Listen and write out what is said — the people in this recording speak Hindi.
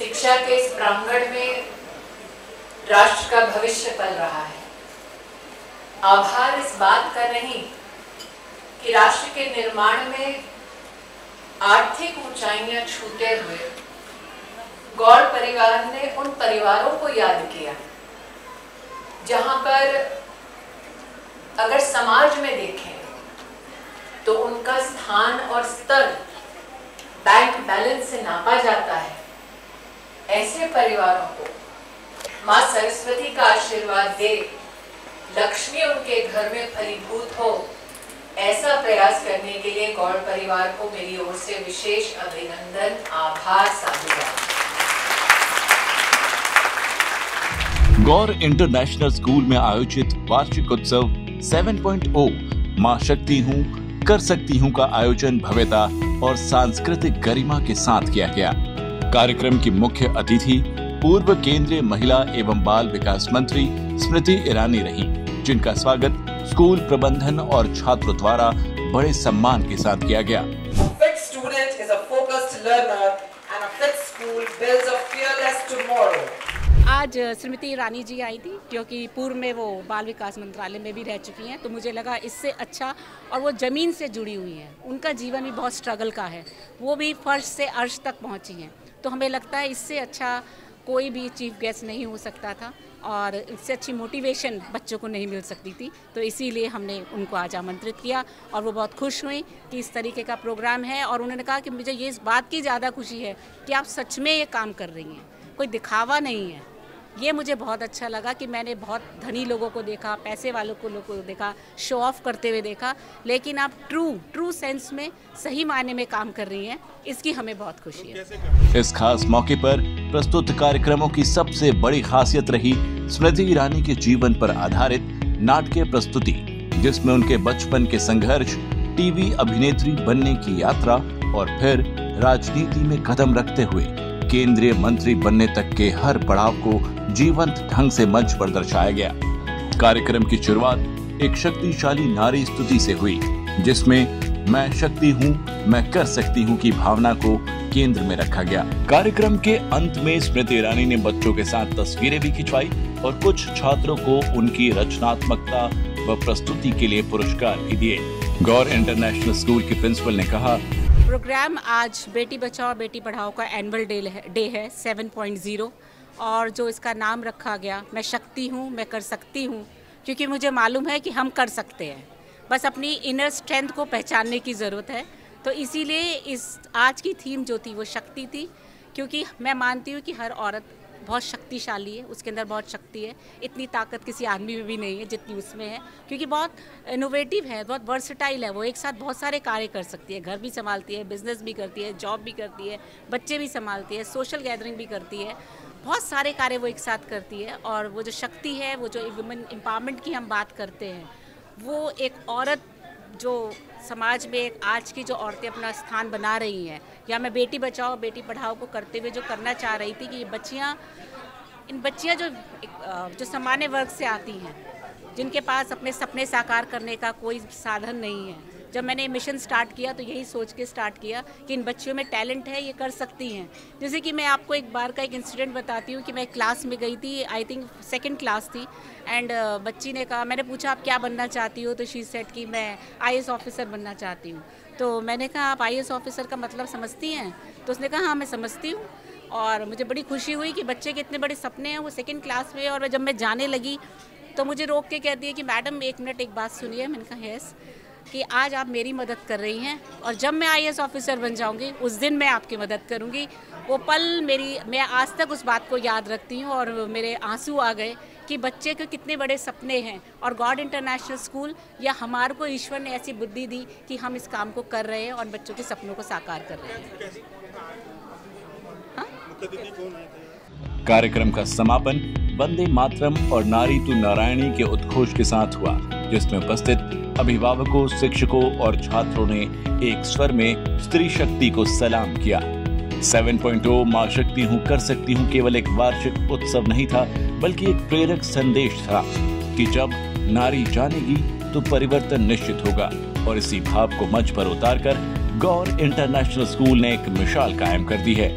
शिक्षा के इस प्रांगण में राष्ट्र का भविष्य पल रहा है। आभार इस बात का नहीं कि राष्ट्र के निर्माण में आर्थिक ऊंचाइयां छूते हुए गौड़ परिवार ने उन परिवारों को याद किया जहां पर अगर समाज में देखें तो उनका स्थान और स्तर बैंक बैलेंस से नापा जाता है। ऐसे परिवारों को माँ सरस्वती का आशीर्वाद दे, लक्ष्मी उनके घर में फलीभूत हो, ऐसा प्रयास करने के लिए गौड़ परिवार को मेरी ओर से विशेष अभिनंदन, आभार साधुवाद। गौर इंटरनेशनल स्कूल में आयोजित वार्षिक उत्सव 7.0 मां शक्ति हूं कर सकती हूं का आयोजन भव्यता और सांस्कृतिक गरिमा के साथ किया गया। कार्यक्रम की मुख्य अतिथि पूर्व केंद्रीय महिला एवं बाल विकास मंत्री स्मृति ईरानी रहीं, जिनका स्वागत स्कूल प्रबंधन और छात्रों द्वारा बड़े सम्मान के साथ किया गया। आज स्मृति ईरानी जी आई थी, क्योंकि पूर्व में वो बाल विकास मंत्रालय में भी रह चुकी हैं, तो मुझे लगा इससे अच्छा, और वो ज़मीन से जुड़ी हुई हैं, उनका जीवन भी बहुत स्ट्रगल का है, वो भी फर्श से अर्श तक पहुंची हैं, तो हमें लगता है इससे अच्छा कोई भी चीफ गेस्ट नहीं हो सकता था और इससे अच्छी मोटिवेशन बच्चों को नहीं मिल सकती थी। तो इसीलिए हमने उनको आज आमंत्रित किया और वो बहुत खुश हुई कि इस तरीके का प्रोग्राम है, और उन्होंने कहा कि मुझे ये इस बात की ज़्यादा खुशी है कि आप सच में ये काम कर रही हैं, कोई दिखावा नहीं है। ये मुझे बहुत अच्छा लगा कि मैंने बहुत धनी लोगों को देखा, पैसे वालों को लोगों को देखा, शो ऑफ करते हुए देखा, लेकिन आप ट्रू सेंस में सही मायने में काम कर रही हैं, इसकी हमें बहुत खुशी है। इस खास मौके पर प्रस्तुत कार्यक्रमों की सबसे बड़ी खासियत रही स्मृति ईरानी के जीवन पर आधारित नाट्य प्रस्तुति, जिसमें उनके बचपन के संघर्ष, टीवी अभिनेत्री बनने की यात्रा और फिर राजनीति में कदम रखते हुए केंद्रीय मंत्री बनने तक के हर पड़ाव को जीवंत ढंग से मंच पर दर्शाया गया। कार्यक्रम की शुरुआत एक शक्तिशाली नारी स्तुति से हुई, जिसमें मैं शक्ति हूँ, मैं कर सकती हूँ की भावना को केंद्र में रखा गया। कार्यक्रम के अंत में स्मृति ईरानी ने बच्चों के साथ तस्वीरें भी खिंचवाई और कुछ छात्रों को उनकी रचनात्मकता व प्रस्तुति के लिए पुरस्कार भी दिए। गौर इंटरनेशनल स्कूल के प्रिंसिपल ने कहा, प्रोग्राम आज बेटी बचाओ बेटी पढ़ाओ का एनुअल डे है 7.0, और जो इसका नाम रखा गया मैं शक्ति हूँ, मैं कर सकती हूँ, क्योंकि मुझे मालूम है कि हम कर सकते हैं, बस अपनी इनर स्ट्रेंथ को पहचानने की ज़रूरत है। तो इसीलिए इस आज की थीम जो थी वो शक्ति थी, क्योंकि मैं मानती हूँ कि हर औरत बहुत शक्तिशाली है, उसके अंदर बहुत शक्ति है, इतनी ताकत किसी आदमी में भी नहीं है जितनी उसमें है, क्योंकि बहुत इनोवेटिव है, बहुत वर्सटाइल है, वो एक साथ बहुत सारे कार्य कर सकती है, घर भी संभालती है, बिजनेस भी करती है, जॉब भी करती है, बच्चे भी संभालती है, सोशल गैदरिंग भी करती है, बहुत सारे कार्य वो एक साथ करती है। और वो जो शक्ति है, वो जो वुमेन एम्पावरमेंट की हम बात करते हैं, वो एक औरत जो समाज में आज की जो औरतें अपना स्थान बना रही हैं, या मैं बेटी बचाओ बेटी पढ़ाओ को करते हुए जो करना चाह रही थी कि ये बच्चियाँ जो सामान्य वर्ग से आती हैं, जिनके पास अपने सपने साकार करने का कोई साधन नहीं है, जब मैंने मिशन स्टार्ट किया तो यही सोच के स्टार्ट किया कि इन बच्चियों में टैलेंट है, ये कर सकती हैं। जैसे कि मैं आपको एक बार का एक इंसिडेंट बताती हूँ कि मैं क्लास में गई थी, आई थिंक 2nd क्लास थी, एंड बच्ची ने कहा, मैंने पूछा आप क्या बनना चाहती हो, तो शी सेड कि मैं IAS ऑफिसर बनना चाहती हूँ। तो मैंने कहा आप IAS ऑफिसर का मतलब समझती हैं? तो उसने कहा हाँ मैं समझती हूँ। और मुझे बड़ी खुशी हुई कि बच्चे के इतने बड़े सपने हैं, वो 2nd क्लास में। और जब मैं जाने लगी तो मुझे रोक के कहती है कि मैडम 1 मिनट एक बात सुनिए। मैंने कहा यस, कि आज आप मेरी मदद कर रही हैं और जब मैं IAS ऑफिसर बन जाऊंगी उस दिन मैं आपकी मदद करूंगी। वो पल मैं आज तक उस बात को याद रखती हूँ और मेरे आंसू आ गए कि बच्चे के कितने बड़े सपने हैं, और गॉड इंटरनेशनल स्कूल या हमारे को ईश्वर ने ऐसी बुद्धि दी कि हम इस काम को कर रहे हैं और बच्चों के सपनों को साकार कर रहे हैं। कार्यक्रम का समापन वंदे मातरम और नारी तू नारायणी के उद्घोष के साथ हुआ, जिसमें उपस्थित अभिभावकों, शिक्षकों और छात्रों ने एक स्वर में स्त्री शक्ति को सलाम किया। 7.0 मां शक्ति हूँ कर सकती हूँ केवल एक वार्षिक उत्सव नहीं था, बल्कि एक प्रेरक संदेश था कि जब नारी जानेगी तो परिवर्तन निश्चित होगा। और इसी भाव को मंच पर उतारकर गौर इंटरनेशनल स्कूल ने एक मिसाल कायम कर दी है।